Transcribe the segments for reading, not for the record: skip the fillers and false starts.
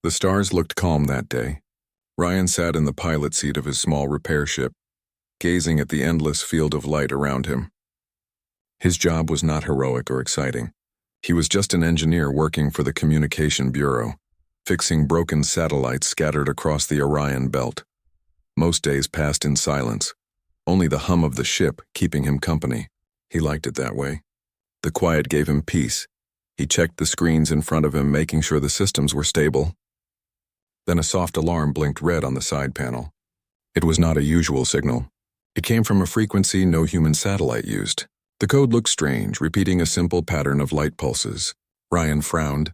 The stars looked calm that day. Ryan sat in the pilot seat of his small repair ship, gazing at the endless field of light around him. His job was not heroic or exciting. He was just an engineer working for the Communication Bureau, fixing broken satellites scattered across the Orion belt. Most days passed in silence, only the hum of the ship keeping him company. He liked it that way. The quiet gave him peace. He checked the screens in front of him, making sure the systems were stable. Then a soft alarm blinked red on the side panel. It was not a usual signal. It came from a frequency no human satellite used. The code looked strange, repeating a simple pattern of light pulses. Ryan frowned.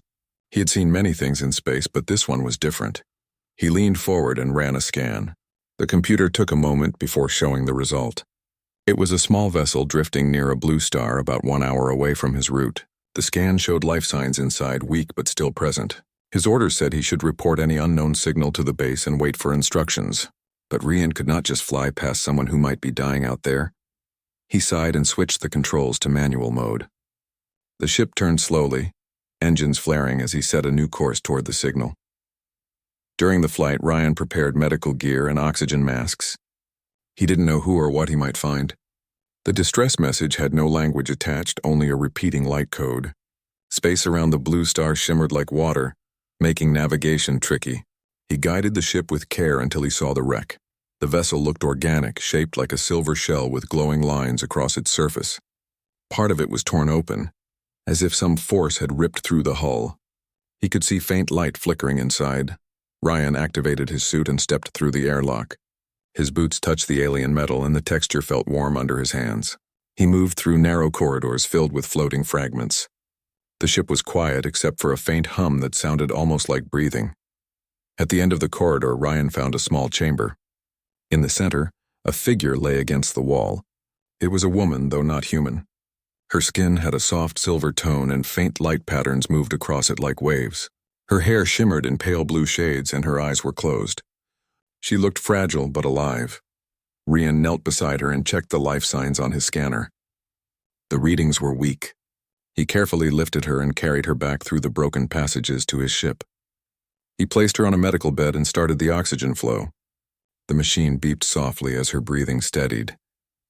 He had seen many things in space, but this one was different. He leaned forward and ran a scan. The computer took a moment before showing the result. It was a small vessel drifting near a blue star about 1 hour away from his route. The scan showed life signs inside, weak but still present. His orders said he should report any unknown signal to the base and wait for instructions. But Ryan could not just fly past someone who might be dying out there. He sighed and switched the controls to manual mode. The ship turned slowly, engines flaring as he set a new course toward the signal. During the flight, Ryan prepared medical gear and oxygen masks. He didn't know who or what he might find. The distress message had no language attached, only a repeating light code. Space around the blue star shimmered like water, making navigation tricky. He guided the ship with care until he saw the wreck. The vessel looked organic, shaped like a silver shell with glowing lines across its surface. Part of it was torn open, as if some force had ripped through the hull. He could see faint light flickering inside. Ryan activated his suit and stepped through the airlock. His boots touched the alien metal and the texture felt warm under his hands. He moved through narrow corridors filled with floating fragments. The ship was quiet except for a faint hum that sounded almost like breathing. At the end of the corridor, Ryan found a small chamber. In the center, a figure lay against the wall. It was a woman, though not human. Her skin had a soft silver tone and faint light patterns moved across it like waves. Her hair shimmered in pale blue shades and her eyes were closed. She looked fragile but alive. Ryan knelt beside her and checked the life signs on his scanner. The readings were weak. He carefully lifted her and carried her back through the broken passages to his ship. He placed her on a medical bed and started the oxygen flow. The machine beeped softly as her breathing steadied.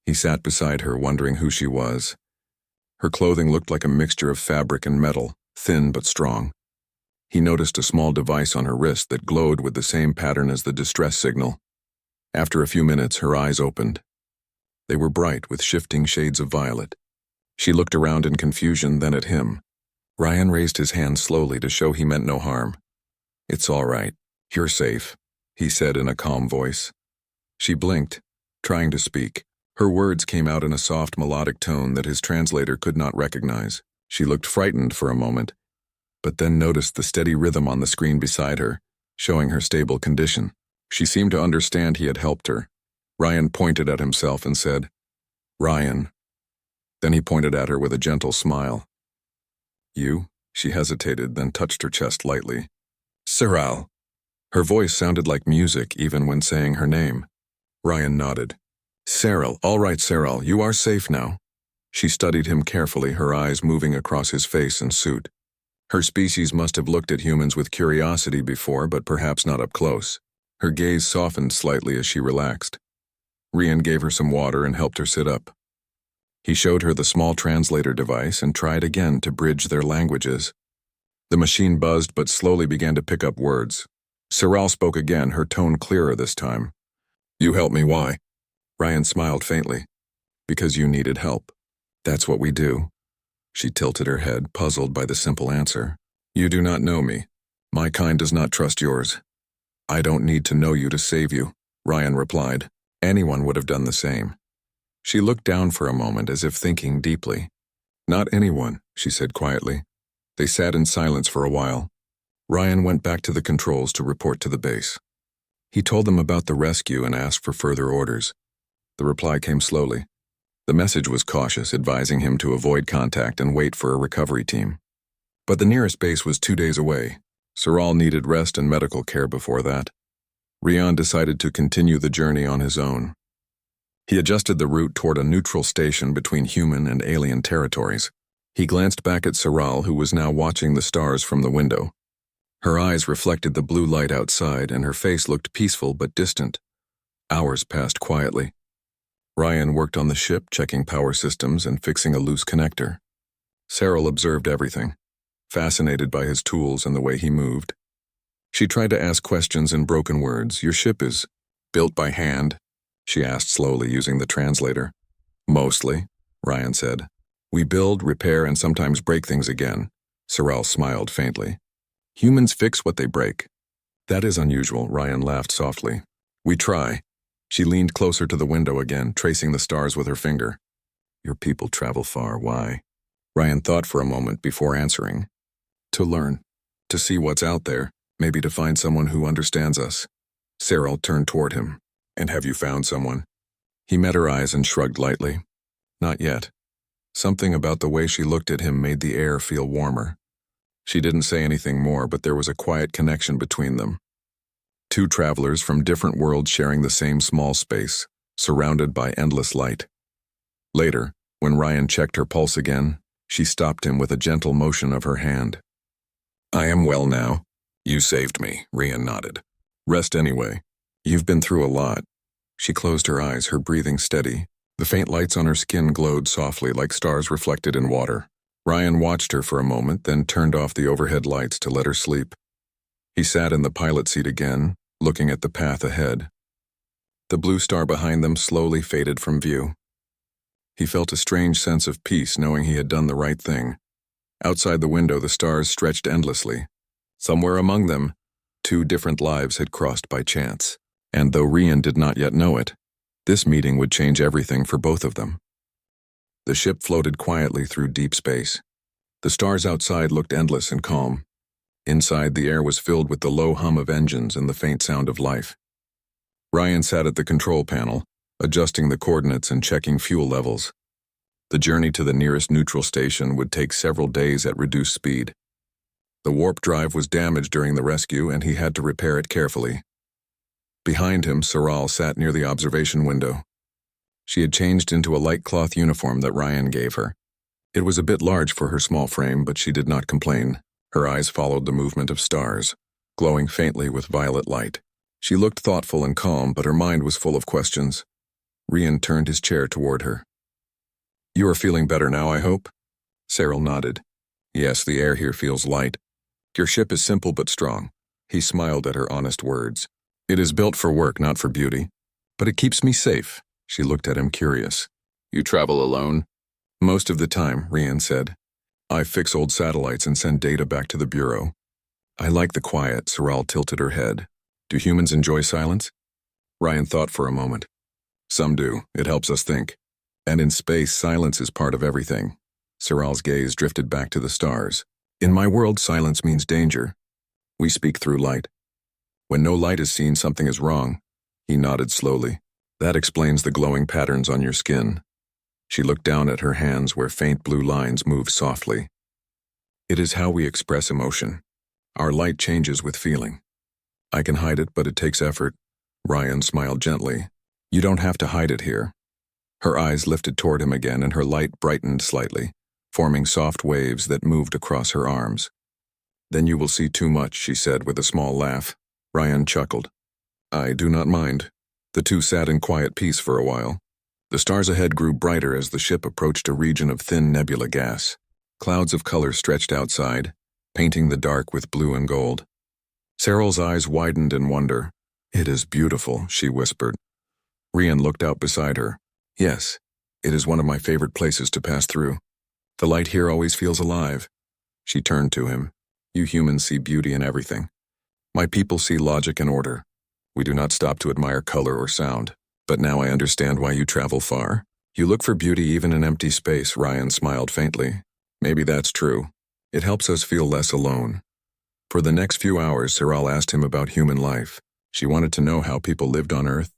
He sat beside her, wondering who she was. Her clothing looked like a mixture of fabric and metal, thin but strong. He noticed a small device on her wrist that glowed with the same pattern as the distress signal. After a few minutes, her eyes opened. They were bright with shifting shades of violet. She looked around in confusion, then at him. Ryan raised his hand slowly to show he meant no harm. "It's all right. You're safe," he said in a calm voice. She blinked, trying to speak. Her words came out in a soft melodic tone that his translator could not recognize. She looked frightened for a moment, but then noticed the steady rhythm on the screen beside her, showing her stable condition. She seemed to understand he had helped her. Ryan pointed at himself and said, "Ryan." Then he pointed at her with a gentle smile. "You?" She hesitated, then touched her chest lightly. "Cyril." Her voice sounded like music even when saying her name. Ryan nodded. "Cyril, all right, Cyril, you are safe now." She studied him carefully, her eyes moving across his face and suit. Her species must have looked at humans with curiosity before, but perhaps not up close. Her gaze softened slightly as she relaxed. Ryan gave her some water and helped her sit up. He showed her the small translator device and tried again to bridge their languages. The machine buzzed but slowly began to pick up words. Cyril spoke again, her tone clearer this time. "You helped me, why?" Ryan smiled faintly. "Because you needed help. That's what we do." She tilted her head, puzzled by the simple answer. "You do not know me. My kind does not trust yours." "I don't need to know you to save you," Ryan replied. "Anyone would have done the same." She looked down for a moment as if thinking deeply. "Not anyone," she said quietly. They sat in silence for a while. Ryan went back to the controls to report to the base. He told them about the rescue and asked for further orders. The reply came slowly. The message was cautious, advising him to avoid contact and wait for a recovery team. But the nearest base was 2 days away. Cyril needed rest and medical care before that. Ryan decided to continue the journey on his own. He adjusted the route toward a neutral station between human and alien territories. He glanced back at Cyril, who was now watching the stars from the window. Her eyes reflected the blue light outside, and her face looked peaceful but distant. Hours passed quietly. Ryan worked on the ship, checking power systems and fixing a loose connector. Cyril observed everything, fascinated by his tools and the way he moved. She tried to ask questions in broken words. "Your ship is built by hand?" she asked slowly, using the translator. "Mostly," Ryan said. "We build, repair, and sometimes break things again." Cyril smiled faintly. "Humans fix what they break." "That is unusual," Ryan laughed softly. "We try." She leaned closer to the window again, tracing the stars with her finger. "Your people travel far. Why?" Ryan thought for a moment before answering. "To learn. To see what's out there. Maybe to find someone who understands us." Cyril turned toward him. "And have you found someone?" He met her eyes and shrugged lightly. "Not yet." Something about the way she looked at him made the air feel warmer. She didn't say anything more, but there was a quiet connection between them. Two travelers from different worlds sharing the same small space, surrounded by endless light. Later, when Ryan checked her pulse again, she stopped him with a gentle motion of her hand. "I am well now. You saved me," Ryan nodded. "Rest anyway. You've been through a lot." She closed her eyes, her breathing steady. The faint lights on her skin glowed softly like stars reflected in water. Ryan watched her for a moment, then turned off the overhead lights to let her sleep. He sat in the pilot seat again, looking at the path ahead. The blue star behind them slowly faded from view. He felt a strange sense of peace knowing he had done the right thing. Outside the window, the stars stretched endlessly. Somewhere among them, two different lives had crossed by chance. And though Ryan did not yet know it, this meeting would change everything for both of them. The ship floated quietly through deep space. The stars outside looked endless and calm. Inside, the air was filled with the low hum of engines and the faint sound of life. Ryan sat at the control panel, adjusting the coordinates and checking fuel levels. The journey to the nearest neutral station would take several days at reduced speed. The warp drive was damaged during the rescue, and he had to repair it carefully. Behind him, Cyril sat near the observation window. She had changed into a light cloth uniform that Ryan gave her. It was a bit large for her small frame, but she did not complain. Her eyes followed the movement of stars, glowing faintly with violet light. She looked thoughtful and calm, but her mind was full of questions. Ryan turned his chair toward her. "You are feeling better now, I hope?" Cyril nodded. "Yes, the air here feels light. Your ship is simple but strong." He smiled at her honest words. "It is built for work, not for beauty. But it keeps me safe." She looked at him curious. "You travel alone?" "Most of the time," Ryan said. "I fix old satellites and send data back to the Bureau." "I like the quiet." Cyril tilted her head. "Do humans enjoy silence?" Ryan thought for a moment. "Some do. It helps us think. And in space, silence is part of everything." Cyril's gaze drifted back to the stars. "In my world, silence means danger. We speak through light. When no light is seen, something is wrong." He nodded slowly. "That explains the glowing patterns on your skin." She looked down at her hands where faint blue lines moved softly. "It is how we express emotion. Our light changes with feeling. I can hide it, but it takes effort." Ryan smiled gently. "You don't have to hide it here." Her eyes lifted toward him again, and her light brightened slightly, forming soft waves that moved across her arms. "Then you will see too much," she said with a small laugh. Ryan chuckled. "I do not mind." The two sat in quiet peace for a while. The stars ahead grew brighter as the ship approached a region of thin nebula gas. Clouds of color stretched outside, painting the dark with blue and gold. Cyril's eyes widened in wonder. "It is beautiful," she whispered. Ryan looked out beside her. "Yes, it is one of my favorite places to pass through. The light here always feels alive." She turned to him. "You humans see beauty in everything. My people see logic and order. We do not stop to admire color or sound. But now I understand why you travel far. You look for beauty even in empty space." Ryan smiled faintly. "Maybe that's true. It helps us feel less alone." For the next few hours, Cyril asked him about human life. She wanted to know how people lived on Earth,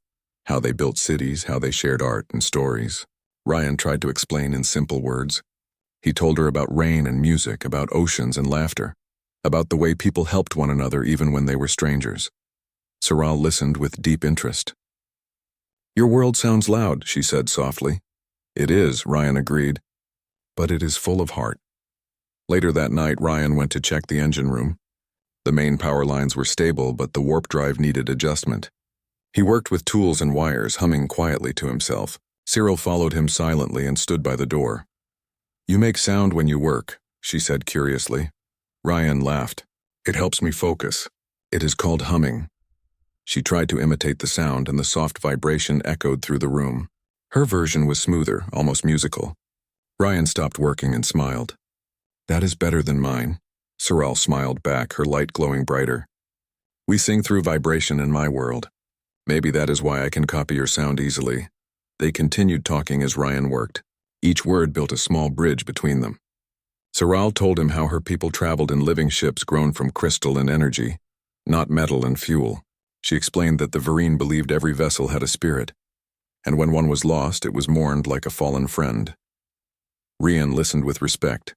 how they built cities, how they shared art and stories. Ryan tried to explain in simple words. He told her about rain and music, about oceans and laughter, about the way people helped one another even when they were strangers. Cyril listened with deep interest. "Your world sounds loud," she said softly. "It is," Ryan agreed. "But it is full of heart." Later that night, Ryan went to check the engine room. The main power lines were stable, but the warp drive needed adjustment. He worked with tools and wires, humming quietly to himself. Cyril followed him silently and stood by the door. "You make sound when you work," she said curiously. Ryan laughed. "It helps me focus. It is called humming." She tried to imitate the sound, and the soft vibration echoed through the room. Her version was smoother, almost musical. Ryan stopped working and smiled. "That is better than mine." Cyril smiled back, her light glowing brighter. "We sing through vibration in my world. Maybe that is why I can copy your sound easily." They continued talking as Ryan worked. Each word built a small bridge between them. Cyril told him how her people traveled in living ships grown from crystal and energy, not metal and fuel. She explained that the Vereen believed every vessel had a spirit, and when one was lost, it was mourned like a fallen friend. Ryan listened with respect.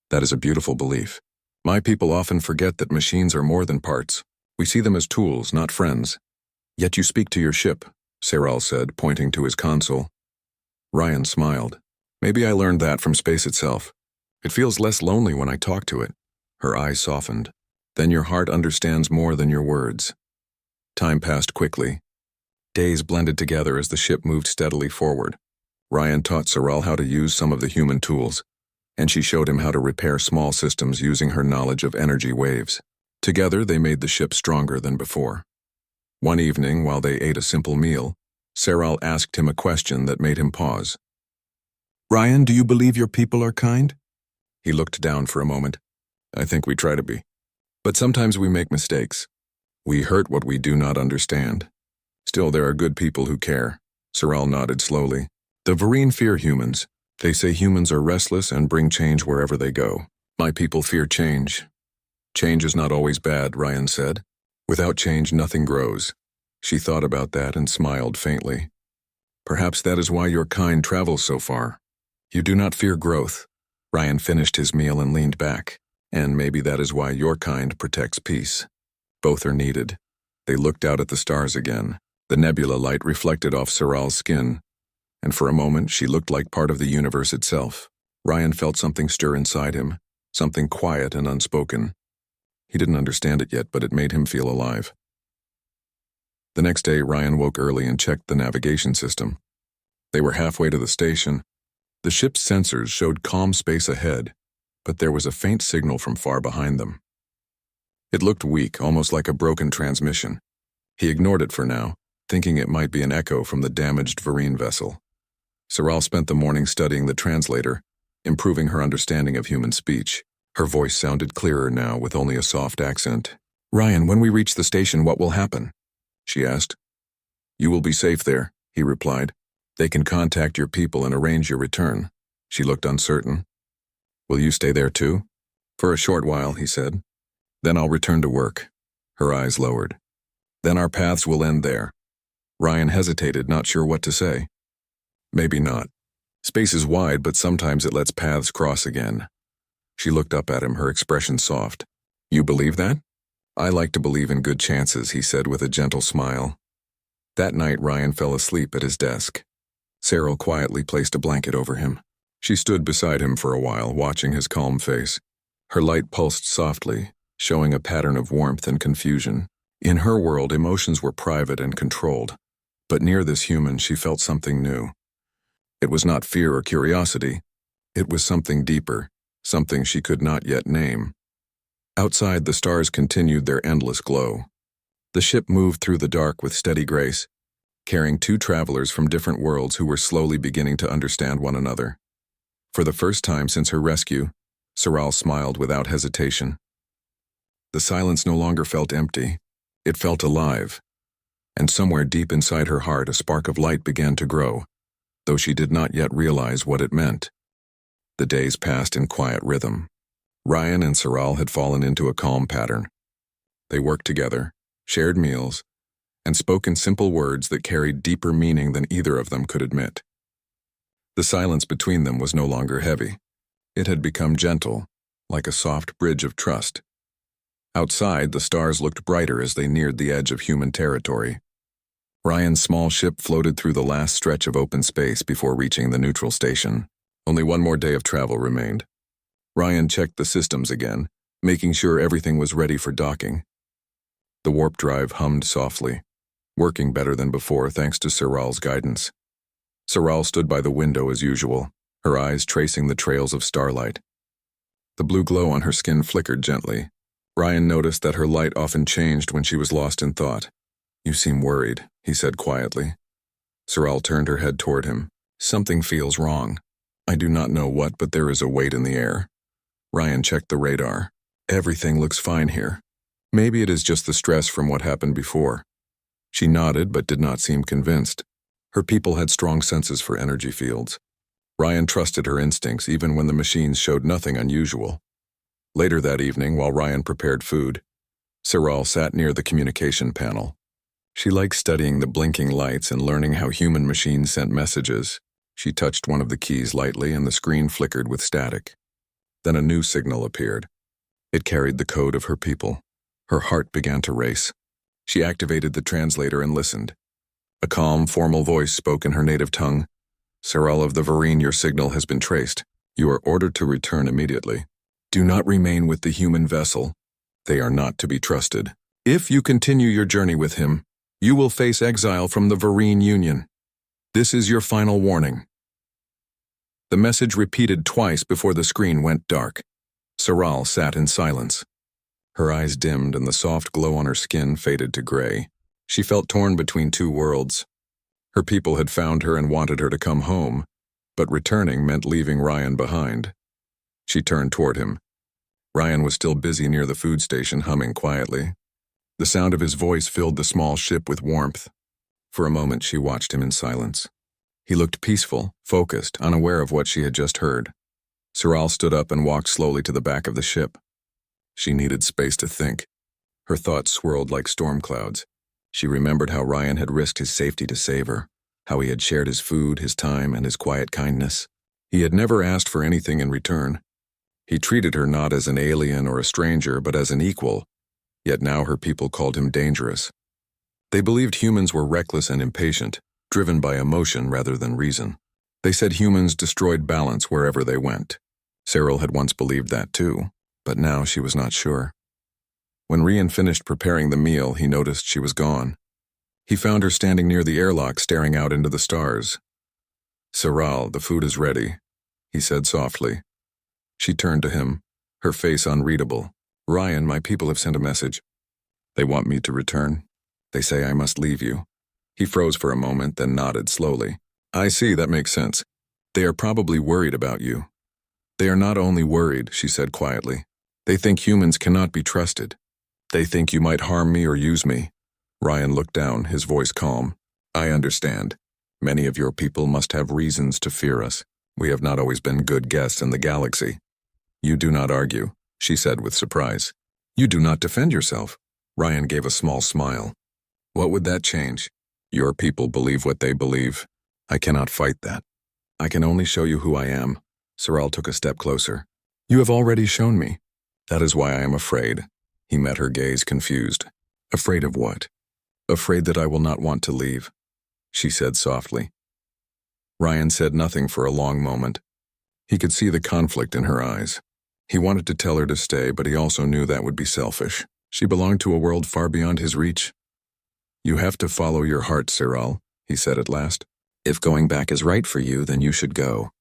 "That is a beautiful belief. My people often forget that machines are more than parts. We see them as tools, not friends. Yet you speak to your ship," Cyril said, pointing to his console. Ryan smiled. "Maybe I learned that from space itself. It feels less lonely when I talk to it." Her eyes softened. "Then your heart understands more than your words." Time passed quickly. Days blended together as the ship moved steadily forward. Ryan taught Cyril how to use some of the human tools, and she showed him how to repair small systems using her knowledge of energy waves. Together, they made the ship stronger than before. One evening, while they ate a simple meal, Cyril asked him a question that made him pause. "Ryan, do you believe your people are kind?" He looked down for a moment. "I think we try to be. But sometimes we make mistakes. We hurt what we do not understand. Still, there are good people who care." Cyril nodded slowly. "The Vereen fear humans. They say humans are restless and bring change wherever they go. My people fear change." "Change is not always bad," Ryan said. "Without change, nothing grows." She thought about that and smiled faintly. "Perhaps that is why your kind travels so far. You do not fear growth." Ryan finished his meal and leaned back. "And maybe that is why your kind protects peace. Both are needed." They looked out at the stars again. The nebula light reflected off Cyril's skin, and for a moment she looked like part of the universe itself. Ryan felt something stir inside him, something quiet and unspoken. He didn't understand it yet, but it made him feel alive. The next day, Ryan woke early and checked the navigation system. They were halfway to the station. The ship's sensors showed calm space ahead, but there was a faint signal from far behind them. It looked weak, almost like a broken transmission. He ignored it for now, thinking it might be an echo from the damaged Vereen vessel. Cyril spent the morning studying the translator, improving her understanding of human speech. Her voice sounded clearer now, with only a soft accent. "Ryan, when we reach the station, what will happen?" she asked. "You will be safe there," he replied. "They can contact your people and arrange your return." She looked uncertain. "Will you stay there too?" "For a short while," he said. "Then I'll return to work." Her eyes lowered. "Then our paths will end there." Ryan hesitated, not sure what to say. "Maybe not. Space is wide, but sometimes it lets paths cross again." She looked up at him, her expression soft. "You believe that?" "I like to believe in good chances," he said with a gentle smile. That night, Ryan fell asleep at his desk. Cyril quietly placed a blanket over him. She stood beside him for a while, watching his calm face. Her light pulsed softly, showing a pattern of warmth and confusion. In her world, emotions were private and controlled, but near this human, she felt something new. It was not fear or curiosity. It was something deeper, something she could not yet name. Outside, the stars continued their endless glow. The ship moved through the dark with steady grace, carrying two travelers from different worlds who were slowly beginning to understand one another. For the first time since her rescue, Cyril smiled without hesitation. The silence no longer felt empty. It felt alive. And somewhere deep inside her heart, a spark of light began to grow, though she did not yet realize what it meant. The days passed in quiet rhythm. Ryan and Cyril had fallen into a calm pattern. They worked together, shared meals, and spoke in simple words that carried deeper meaning than either of them could admit. The silence between them was no longer heavy. It had become gentle, like a soft bridge of trust. Outside, the stars looked brighter as they neared the edge of human territory. Ryan's small ship floated through the last stretch of open space before reaching the neutral station. Only one more day of travel remained. Ryan checked the systems again, making sure everything was ready for docking. The warp drive hummed softly, working better than before thanks to Siral's guidance. Siral stood by the window as usual, her eyes tracing the trails of starlight. The blue glow on her skin flickered gently. Ryan noticed that her light often changed when she was lost in thought. "You seem worried," he said quietly. Siral turned her head toward him. "Something feels wrong. I do not know what, but there is a weight in the air." Ryan checked the radar. "Everything looks fine here. Maybe it is just the stress from what happened before." She nodded but did not seem convinced. Her people had strong senses for energy fields. Ryan trusted her instincts even when the machines showed nothing unusual. Later that evening, while Ryan prepared food, Siral sat near the communication panel. She liked studying the blinking lights and learning how human machines sent messages. She touched one of the keys lightly and the screen flickered with static. Then a new signal appeared. It carried the code of her people. Her heart began to race. She activated the translator and listened. A calm, formal voice spoke in her native tongue. "Siral of the Varine, your signal has been traced. You are ordered to return immediately. Do not remain with the human vessel. They are not to be trusted. If you continue your journey with him, you will face exile from the Varine Union. This is your final warning." The message repeated twice before the screen went dark. Siral sat in silence. Her eyes dimmed and the soft glow on her skin faded to gray. She felt torn between two worlds. Her people had found her and wanted her to come home, but returning meant leaving Ryan behind. She turned toward him. Ryan was still busy near the food station, humming quietly. The sound of his voice filled the small ship with warmth. For a moment she watched him in silence. He looked peaceful, focused, unaware of what she had just heard. Siral stood up and walked slowly to the back of the ship. She needed space to think. Her thoughts swirled like storm clouds. She remembered how Ryan had risked his safety to save her, how he had shared his food, his time, and his quiet kindness. He had never asked for anything in return. He treated her not as an alien or a stranger, but as an equal, yet now her people called him dangerous. They believed humans were reckless and impatient, driven by emotion rather than reason. They said humans destroyed balance wherever they went. Siral had once believed that too, but now she was not sure. When Ryan finished preparing the meal, he noticed she was gone. He found her standing near the airlock staring out into the stars. "Siral, the food is ready," he said softly. She turned to him, her face unreadable. "Ryan, my people have sent a message. They want me to return. They say I must leave you." He froze for a moment, then nodded slowly. "I see, that makes sense. They are probably worried about you." "They are not only worried," she said quietly. "They think humans cannot be trusted. They think you might harm me or use me." Ryan looked down, his voice calm. "I understand. Many of your people must have reasons to fear us. We have not always been good guests in the galaxy." "You do not argue," she said with surprise. "You do not defend yourself." Ryan gave a small smile. "What would that change? Your people believe what they believe. I cannot fight that. I can only show you who I am." Siral took a step closer. "You have already shown me. That is why I am afraid." He met her gaze, confused. "Afraid of what?" "Afraid that I will not want to leave," she said softly. Ryan said nothing for a long moment. He could see the conflict in her eyes. He wanted to tell her to stay, but he also knew that would be selfish. She belonged to a world far beyond his reach. "You have to follow your heart, Siral," he said at last. "If going back is right for you, then you should go.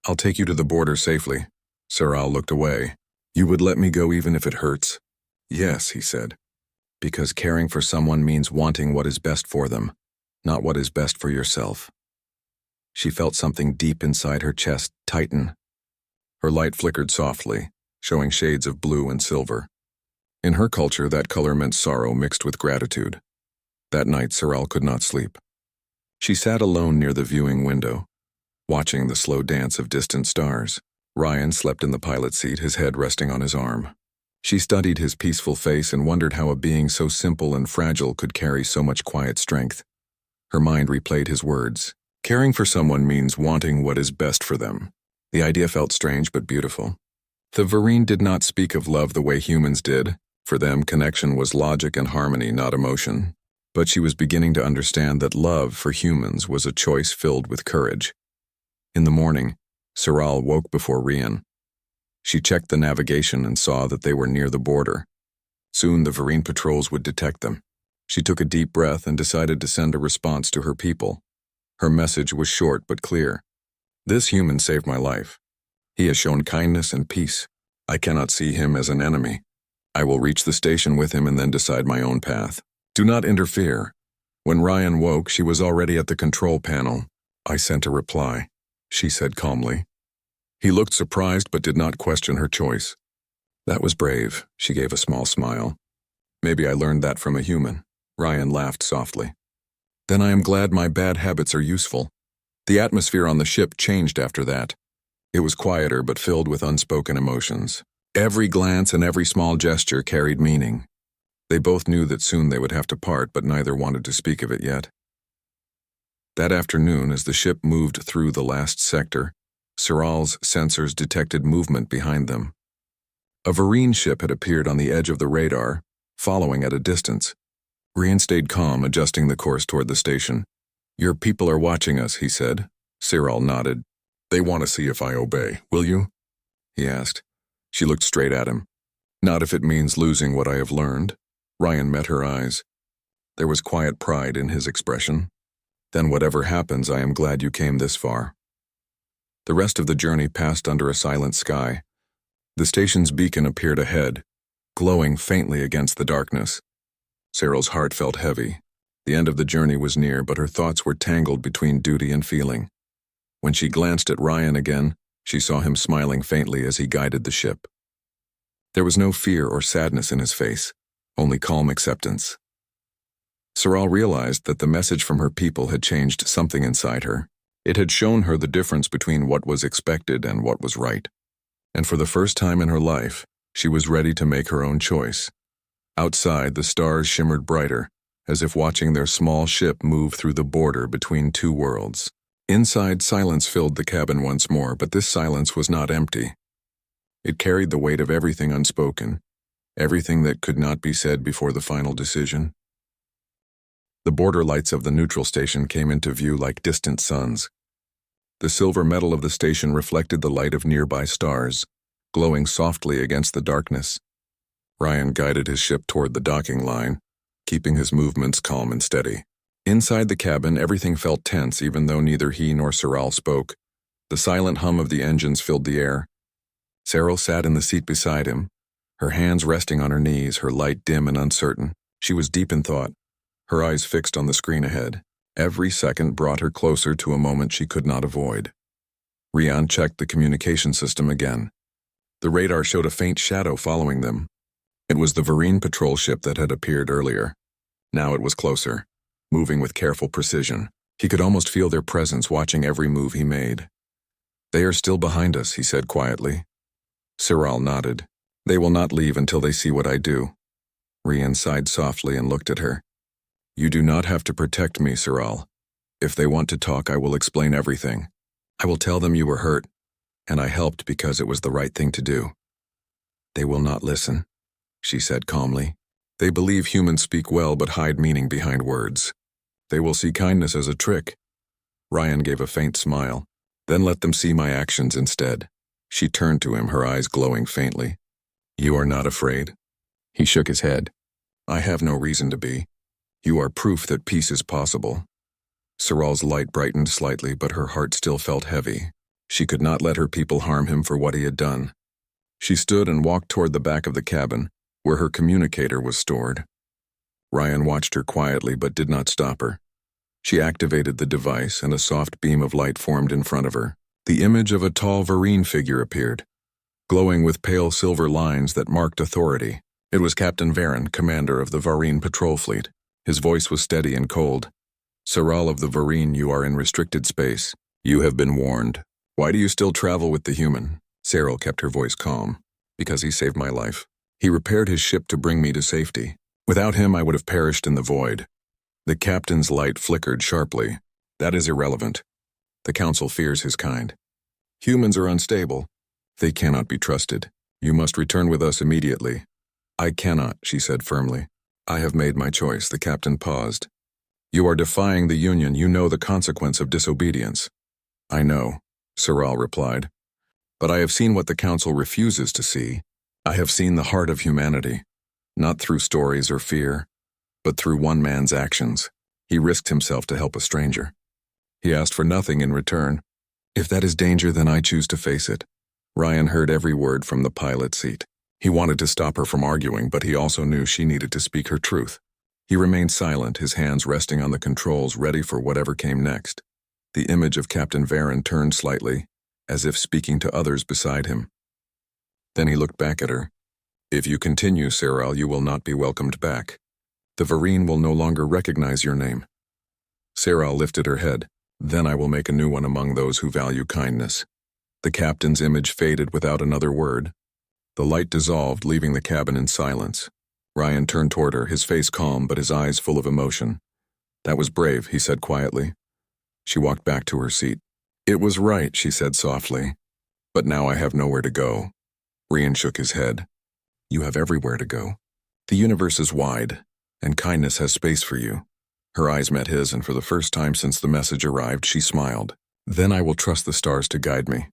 I'll take you to the border safely." Siral looked away. "You would let me go even if it hurts?" "Yes," he said. "Because caring for someone means wanting what is best for them, not what is best for yourself." She felt something deep inside her chest tighten. Her light flickered softly, showing shades of blue and silver. In her culture, that color meant sorrow mixed with gratitude. That night, Siral could not sleep. She sat alone near the viewing window, watching the slow dance of distant stars. Ryan slept in the pilot seat, his head resting on his arm. She studied his peaceful face and wondered how a being so simple and fragile could carry so much quiet strength. Her mind replayed his words. Caring for someone means wanting what is best for them. The idea felt strange but beautiful. The Varine did not speak of love the way humans did. For them, connection was logic and harmony, not emotion. But she was beginning to understand that love for humans was a choice filled with courage. In the morning, Siral woke before Ryan. She checked the navigation and saw that they were near the border. Soon the Varine patrols would detect them. She took a deep breath and decided to send a response to her people. Her message was short but clear. This human saved my life. He has shown kindness and peace. I cannot see him as an enemy. I will reach the station with him and then decide my own path. Do not interfere. When Ryan woke, she was already at the control panel. I sent a reply, she said calmly. He looked surprised but did not question her choice. That was brave, she gave a small smile. Maybe I learned that from a human. Ryan laughed softly. Then I am glad my bad habits are useful. The atmosphere on the ship changed after that. It was quieter but filled with unspoken emotions. Every glance and every small gesture carried meaning. They both knew that soon they would have to part, but neither wanted to speak of it yet. That afternoon, as the ship moved through the last sector, Siral's sensors detected movement behind them. A Varine ship had appeared on the edge of the radar, following at a distance. Ryan stayed calm, adjusting the course toward the station. Your people are watching us, he said. Siral nodded. They want to see if I obey, will you? He asked. She looked straight at him. Not if it means losing what I have learned. Ryan met her eyes. There was quiet pride in his expression. Then whatever happens, I am glad you came this far. The rest of the journey passed under a silent sky. The station's beacon appeared ahead, glowing faintly against the darkness. Cyril's heart felt heavy. The end of the journey was near, but her thoughts were tangled between duty and feeling. When she glanced at Ryan again, she saw him smiling faintly as he guided the ship. There was no fear or sadness in his face, only calm acceptance. Siral realized that the message from her people had changed something inside her. It had shown her the difference between what was expected and what was right. And for the first time in her life, she was ready to make her own choice. Outside, the stars shimmered brighter, as if watching their small ship move through the border between two worlds. Inside, silence filled the cabin once more, but this silence was not empty. It carried the weight of everything unspoken, everything that could not be said before the final decision. The border lights of the neutral station came into view like distant suns. The silver metal of the station reflected the light of nearby stars, glowing softly against the darkness. Ryan guided his ship toward the docking line, keeping his movements calm and steady. Inside the cabin, everything felt tense, even though neither he nor Siral spoke. The silent hum of the engines filled the air. Siral sat in the seat beside him, her hands resting on her knees, her light dim and uncertain. She was deep in thought, her eyes fixed on the screen ahead. Every second brought her closer to a moment she could not avoid. Ryan checked the communication system again. The radar showed a faint shadow following them. It was the Varine patrol ship that had appeared earlier. Now it was closer, moving with careful precision. He could almost feel their presence, watching every move he made. They are still behind us, he said quietly. Siral nodded. They will not leave until they see what I do. Ryan sighed softly and looked at her. You do not have to protect me, Siral. If they want to talk, I will explain everything. I will tell them you were hurt, and I helped because it was the right thing to do. They will not listen, she said calmly. They believe humans speak well but hide meaning behind words. They will see kindness as a trick. Ryan gave a faint smile. Then let them see my actions instead. She turned to him, her eyes glowing faintly. You are not afraid? He shook his head. I have no reason to be. You are proof that peace is possible. Siral's light brightened slightly, but her heart still felt heavy. She could not let her people harm him for what he had done. She stood and walked toward the back of the cabin, where her communicator was stored. Ryan watched her quietly but did not stop her. She activated the device, and a soft beam of light formed in front of her. The image of a tall Varine figure appeared, glowing with pale silver lines that marked authority. It was Captain Varen, commander of the Varine patrol fleet. His voice was steady and cold. Siral of the Varine, you are in restricted space. You have been warned. Why do you still travel with the human? Siral kept her voice calm. Because he saved my life. He repaired his ship to bring me to safety. Without him, I would have perished in the void. The captain's light flickered sharply. That is irrelevant. The council fears his kind. Humans are unstable. They cannot be trusted. You must return with us immediately. I cannot, she said firmly. I have made my choice, the captain paused. You are defying the Union. You know the consequence of disobedience. I know, Siral replied. But I have seen what the Council refuses to see. I have seen the heart of humanity, not through stories or fear, but through one man's actions. He risked himself to help a stranger. He asked for nothing in return. If that is danger, then I choose to face it. Ryan heard every word from the pilot's seat. He wanted to stop her from arguing, but he also knew she needed to speak her truth. He remained silent, his hands resting on the controls, ready for whatever came next. The image of Captain Varen turned slightly, as if speaking to others beside him. Then he looked back at her. If you continue, Saral, you will not be welcomed back. The Varine will no longer recognize your name. Saral lifted her head. Then I will make a new one among those who value kindness. The captain's image faded without another word. The light dissolved, leaving the cabin in silence. Ryan turned toward her, his face calm but his eyes full of emotion. That was brave, he said quietly. She walked back to her seat. It was right, she said softly. But now I have nowhere to go. Ryan shook his head. You have everywhere to go. The universe is wide, and kindness has space for you. Her eyes met his, and for the first time since the message arrived, she smiled. Then I will trust the stars to guide me.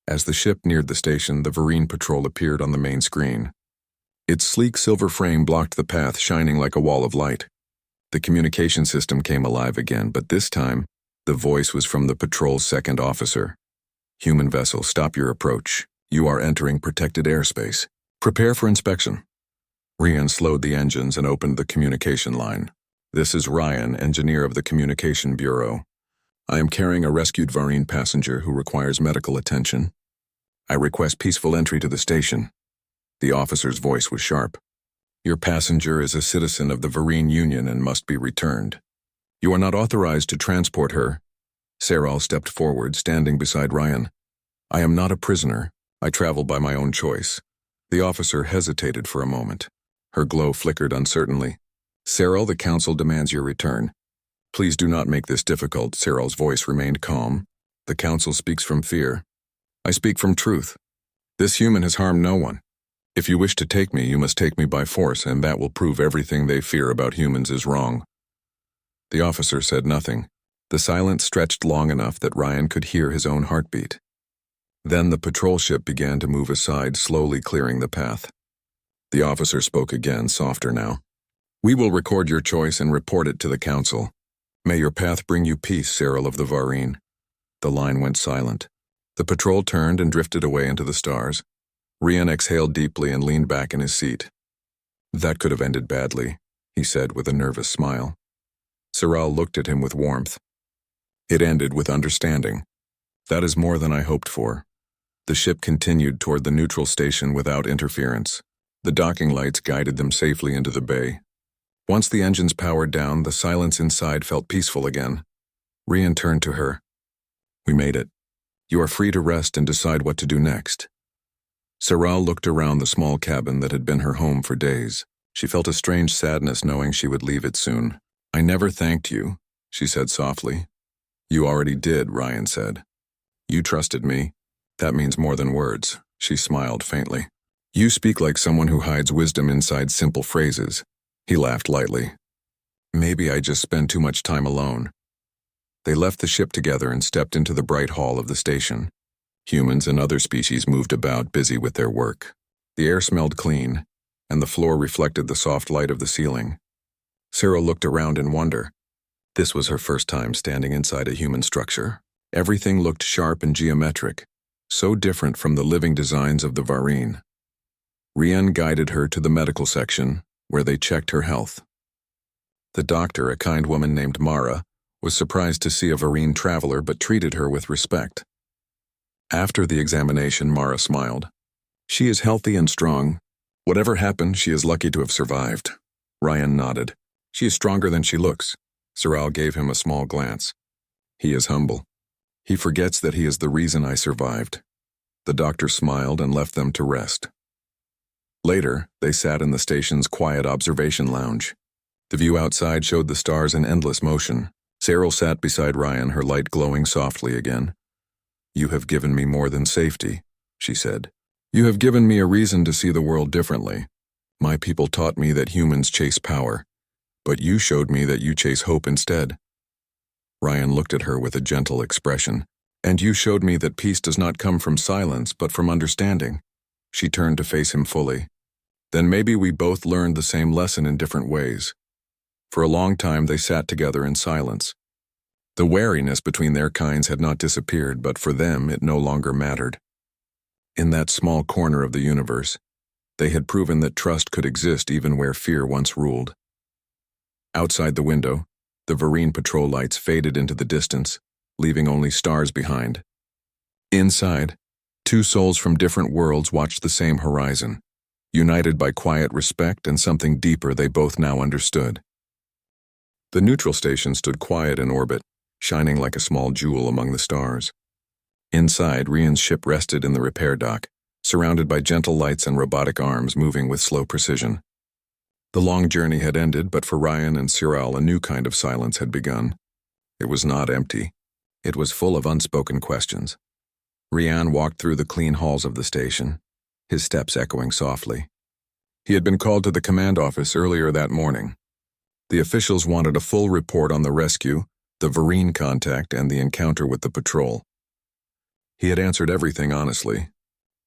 As the ship neared the station, the Varine patrol appeared on the main screen. Its sleek silver frame blocked the path, shining like a wall of light. The communication system came alive again, but this time, the voice was from the patrol's second officer. Human vessel, stop your approach. You are entering protected airspace. Prepare for inspection. Ryan slowed the engines and opened the communication line. This is Ryan, engineer of the Communication Bureau. I am carrying a rescued Varine passenger who requires medical attention. I request peaceful entry to the station. The officer's voice was sharp. Your passenger is a citizen of the Varine Union and must be returned. You are not authorized to transport her. Saral stepped forward, standing beside Ryan. I am not a prisoner. I travel by my own choice. The officer hesitated for a moment. Her glow flickered uncertainly. Saral, the Council demands your return. Please do not make this difficult. Saral's voice remained calm. The Council speaks from fear. I speak from truth. This human has harmed no one. If you wish to take me, you must take me by force, and that will prove everything they fear about humans is wrong. The officer said nothing. The silence stretched long enough that Ryan could hear his own heartbeat. Then the patrol ship began to move aside, slowly clearing the path. The officer spoke again, softer now. We will record your choice and report it to the Council. May your path bring you peace, Saral of the Varine. The line went silent. The patrol turned and drifted away into the stars. Ryan exhaled deeply and leaned back in his seat. That could have ended badly, he said with a nervous smile. Saral looked at him with warmth. It ended with understanding. That is more than I hoped for. The ship continued toward the neutral station without interference. The docking lights guided them safely into the bay. Once the engines powered down, the silence inside felt peaceful again. Ryan turned to her. We made it. You are free to rest and decide what to do next. Saral looked around the small cabin that had been her home for days. She felt a strange sadness knowing she would leave it soon. I never thanked you, she said softly. You already did, Ryan said. You trusted me. That means more than words, she smiled faintly. You speak like someone who hides wisdom inside simple phrases. He laughed lightly. Maybe I just spend too much time alone. They left the ship together and stepped into the bright hall of the station. Humans and other species moved about, busy with their work. The air smelled clean, and the floor reflected the soft light of the ceiling. Sarah looked around in wonder. This was her first time standing inside a human structure. Everything looked sharp and geometric, so different from the living designs of the Varine. Ryan guided her to the medical section, where they checked her health. The doctor, a kind woman named Mara, was surprised to see a Varine traveler but treated her with respect. After the examination, Mara smiled. She is healthy and strong. Whatever happened, she is lucky to have survived. Ryan nodded. She is stronger than she looks. Saral gave him a small glance. He is humble. He forgets that he is the reason I survived. The doctor smiled and left them to rest. Later, they sat in the station's quiet observation lounge. The view outside showed the stars in endless motion. Saral sat beside Ryan, her light glowing softly again. You have given me more than safety, she said. You have given me a reason to see the world differently. My people taught me that humans chase power, but you showed me that you chase hope instead. Ryan looked at her with a gentle expression. And you showed me that peace does not come from silence, but from understanding. She turned to face him fully. Then maybe we both learned the same lesson in different ways. For a long time they sat together in silence. The wariness between their kinds had not disappeared, but for them it no longer mattered. In that small corner of the universe, they had proven that trust could exist even where fear once ruled. Outside the window, the Vereen patrol lights faded into the distance, leaving only stars behind. Inside, two souls from different worlds watched the same horizon, united by quiet respect and something deeper they both now understood. The neutral station stood quiet in orbit, shining like a small jewel among the stars. Inside, Rian's ship rested in the repair dock, surrounded by gentle lights and robotic arms moving with slow precision. The long journey had ended, but for Ryan and Cyril a new kind of silence had begun. It was not empty. It was full of unspoken questions. Rian walked through the clean halls of the station, his steps echoing softly. He had been called to the command office earlier that morning. The officials wanted a full report on the rescue, the Vereen contact, and the encounter with the patrol. He had answered everything honestly.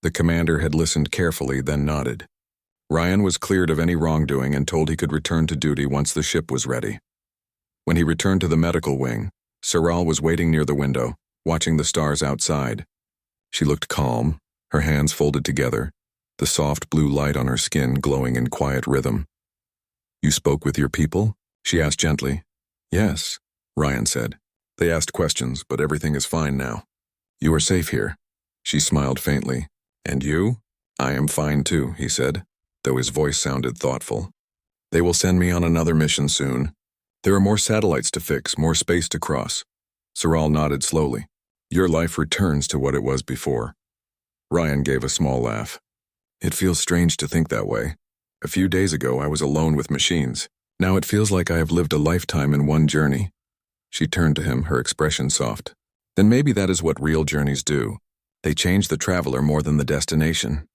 The commander had listened carefully, then nodded. Ryan was cleared of any wrongdoing and told he could return to duty once the ship was ready. When he returned to the medical wing, Cyril was waiting near the window, watching the stars outside. She looked calm, her hands folded together, the soft blue light on her skin glowing in quiet rhythm. "You spoke with your people?" she asked gently. "Yes," Ryan said. "They asked questions, but everything is fine now. You are safe here." She smiled faintly. "And you?" "I am fine too," he said, though his voice sounded thoughtful. "They will send me on another mission soon. There are more satellites to fix, more space to cross." Cyril nodded slowly. "Your life returns to what it was before." Ryan gave a small laugh. "It feels strange to think that way. A few days ago I was alone with machines. Now it feels like I have lived a lifetime in one journey." She turned to him, her expression soft. "Then maybe that is what real journeys do. They change the traveler more than the destination."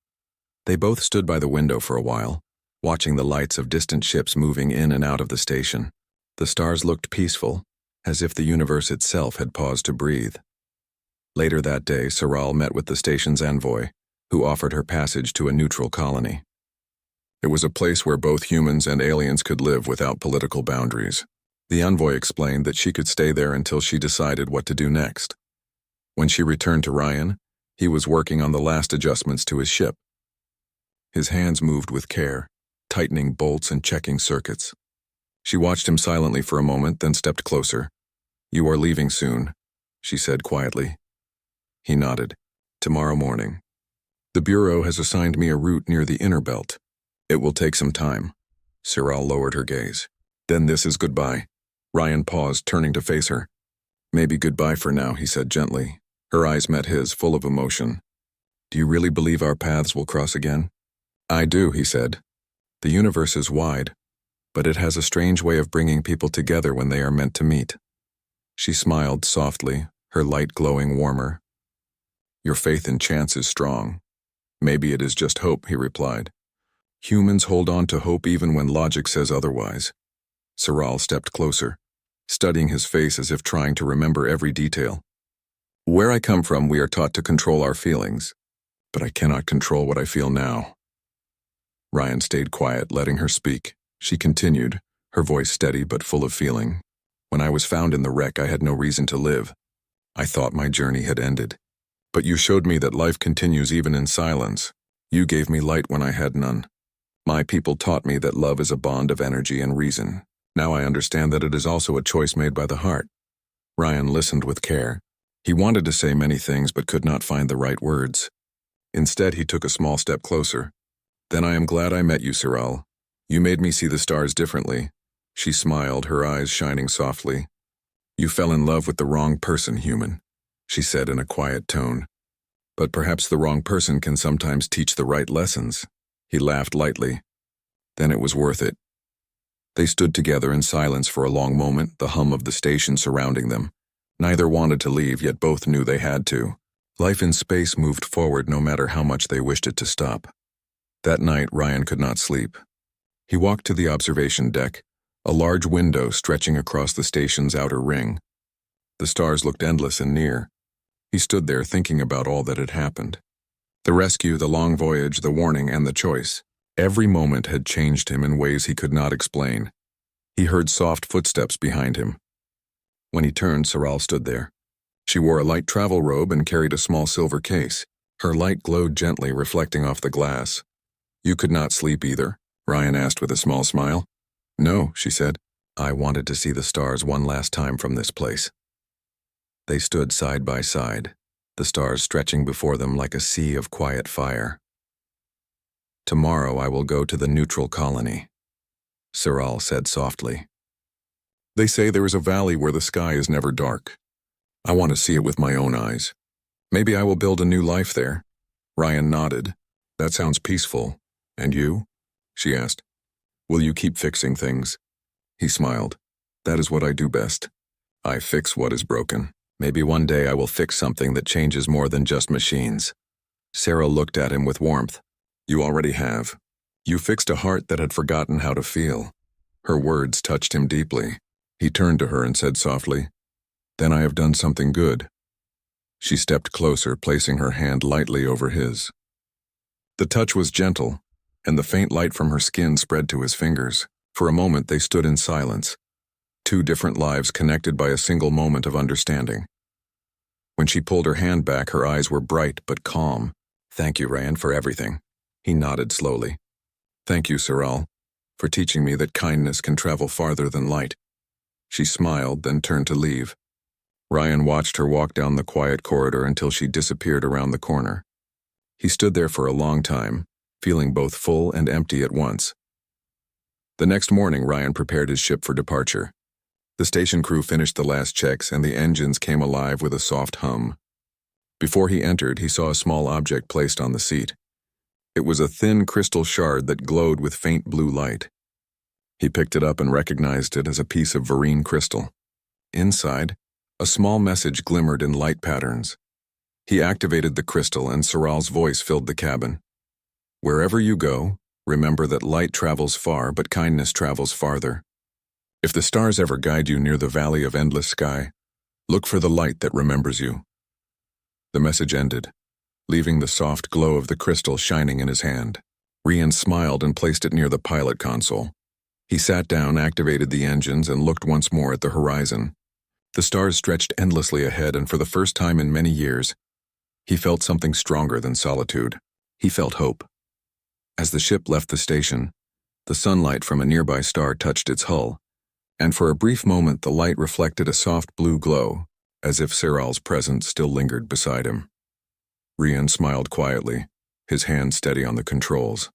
They both stood by the window for a while, watching the lights of distant ships moving in and out of the station. The stars looked peaceful, as if the universe itself had paused to breathe. Later that day, Cyril met with the station's envoy, who offered her passage to a neutral colony. It was a place where both humans and aliens could live without political boundaries. The envoy explained that she could stay there until she decided what to do next. When she returned to Ryan, he was working on the last adjustments to his ship. His hands moved with care, tightening bolts and checking circuits. She watched him silently for a moment, then stepped closer. "You are leaving soon," she said quietly. He nodded. "Tomorrow morning. The Bureau has assigned me a route near the inner belt. It will take some time." Cyril lowered her gaze. "Then this is goodbye." Ryan paused, turning to face her. "Maybe goodbye for now," he said gently. Her eyes met his, full of emotion. "Do you really believe our paths will cross again?" "I do," he said. "The universe is wide, but it has a strange way of bringing people together when they are meant to meet." She smiled softly, her light glowing warmer. "Your faith in chance is strong." "Maybe it is just hope," he replied. "Humans hold on to hope even when logic says otherwise." Cyril stepped closer, studying his face as if trying to remember every detail. "Where I come from, we are taught to control our feelings, but I cannot control what I feel now." Ryan stayed quiet, letting her speak. She continued, her voice steady but full of feeling. "When I was found in the wreck, I had no reason to live. I thought my journey had ended. But you showed me that life continues even in silence. You gave me light when I had none. My people taught me that love is a bond of energy and reason. Now I understand that it is also a choice made by the heart." Ryan listened with care. He wanted to say many things but could not find the right words. Instead, he took a small step closer. "Then I am glad I met you, Cyril. You made me see the stars differently." She smiled, her eyes shining softly. "You fell in love with the wrong person, human," she said in a quiet tone. "But perhaps the wrong person can sometimes teach the right lessons." He laughed lightly. "Then it was worth it." They stood together in silence for a long moment, the hum of the station surrounding them. Neither wanted to leave, yet both knew they had to. Life in space moved forward no matter how much they wished it to stop. That night, Ryan could not sleep. He walked to the observation deck, a large window stretching across the station's outer ring. The stars looked endless and near. He stood there thinking about all that had happened. The rescue, the long voyage, the warning, and the choice. Every moment had changed him in ways he could not explain. He heard soft footsteps behind him. When he turned, Saral stood there. She wore a light travel robe and carried a small silver case. Her light glowed gently, reflecting off the glass. "You could not sleep either?" Ryan asked with a small smile. "No," she said. "I wanted to see the stars one last time from this place." They stood side by side, the stars stretching before them like a sea of quiet fire. "Tomorrow I will go to the neutral colony," Saral said softly. "They say there is a valley where the sky is never dark. I want to see it with my own eyes. Maybe I will build a new life there." Ryan nodded. "That sounds peaceful. And you?" she asked. "Will you keep fixing things?" He smiled. "That is what I do best. I fix what is broken. Maybe one day I will fix something that changes more than just machines." Sarah looked at him with warmth. "You already have. You fixed a heart that had forgotten how to feel." Her words touched him deeply. He turned to her and said softly, "Then I have done something good." She stepped closer, placing her hand lightly over his. The touch was gentle, and the faint light from her skin spread to his fingers. For a moment they stood in silence, two different lives connected by a single moment of understanding. When she pulled her hand back, her eyes were bright but calm. "Thank you, Ryan, for everything." He nodded slowly. "Thank you, Saral, for teaching me that kindness can travel farther than light." She smiled, then turned to leave. Ryan watched her walk down the quiet corridor until she disappeared around the corner. He stood there for a long time, feeling both full and empty at once. The next morning, Ryan prepared his ship for departure. The station crew finished the last checks and the engines came alive with a soft hum. Before he entered, he saw a small object placed on the seat. It was a thin crystal shard that glowed with faint blue light. He picked it up and recognized it as a piece of verine crystal. Inside, a small message glimmered in light patterns. He activated the crystal and Saral's voice filled the cabin. "Wherever you go, remember that light travels far, but kindness travels farther. If the stars ever guide you near the valley of endless sky, look for the light that remembers you." The message ended, leaving the soft glow of the crystal shining in his hand. Ryan smiled and placed it near the pilot console. He sat down, activated the engines, and looked once more at the horizon. The stars stretched endlessly ahead, and for the first time in many years, he felt something stronger than solitude. He felt hope. As the ship left the station, the sunlight from a nearby star touched its hull, and for a brief moment the light reflected a soft blue glow, as if Saral's presence still lingered beside him. Ryan smiled quietly, his hand steady on the controls.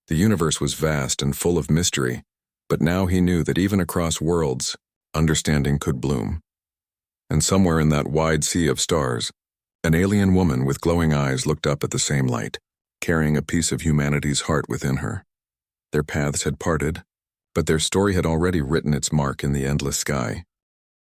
The universe was vast and full of mystery, but now he knew that even across worlds, understanding could bloom. And somewhere in that wide sea of stars, an alien woman with glowing eyes looked up at the same light, carrying a piece of humanity's heart within her. Their paths had parted, but their story had already written its mark in the endless sky.